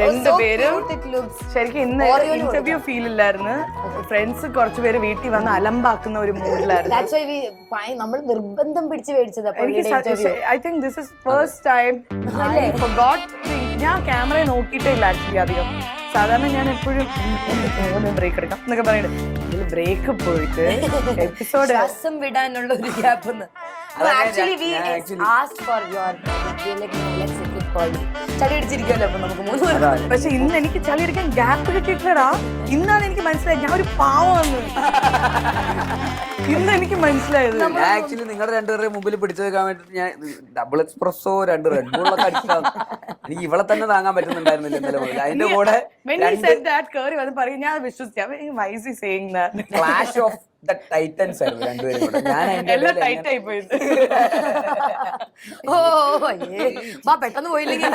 രണ്ടുപേരും ശരിക്കും ഇന്ന് ഇന്റർവ്യൂ ഫീൽ ഇല്ലായിരുന്നു. ഫ്രണ്ട്സ് കുറച്ചുപേര് വീട്ടിൽ വന്ന് അലമ്പാക്കുന്ന ഒരു മൂഡിലായിരുന്നു. നമ്മൾ നിർബന്ധം പിടിച്ച് മേടിച്ചത്. I think this is first time ഞാൻ ക്യാമറ നോക്കിയിട്ടേ ഇല്ല ആക്ച്വലി അധികം. സാധാരണ ഞാൻ എപ്പോഴും ബ്രേക്ക് എടുക്കാം എന്നൊക്കെ പറയുന്നത്. ഇതിൽ ബ്രേക്ക് പോയിട്ട് എപ്പിസോഡ് വിടാനുള്ള ഒരു ഗ്യാപ്പ്. പക്ഷെ ഇന്ന് എനിക്ക് ചളി എടുക്കാൻ ഗ്യാപ്പ് കിട്ടിയിട്ടാ. ഇന്നാണ് എനിക്ക് മനസ്സിലായത് ഞാൻ ഒരു പാവമാണ്. ഇന്ന് എനിക്ക് മനസ്സിലായത്. ആക്ച്വലി നിങ്ങളുടെ രണ്ടുപേരുടെ മുമ്പിൽ പിടിച്ചു വെക്കാൻ വേണ്ടിട്ട് ഞാൻ ഡബിൾ എക്സ്പ്രസോ 2 റെഡ് ബുള്ളൊക്കെ അടിച്ചതാണ്. എനിക്ക് ഇവളെ തന്നെ താങ്ങാൻ പറ്റുന്നുണ്ടായിരുന്നില്ല ഇന്നലെ മുതൽ. അതിന്റെ കൂടെ ഞാൻ വിശ്വസിക്കാം. ക്ലാഷ് ഓഫ് ദ ടൈറ്റൻസ് ആയിരുന്നു രണ്ടുപേരും കൂടെ. ഞാൻ പെട്ടെന്ന് പോയില്ലെങ്കിൽ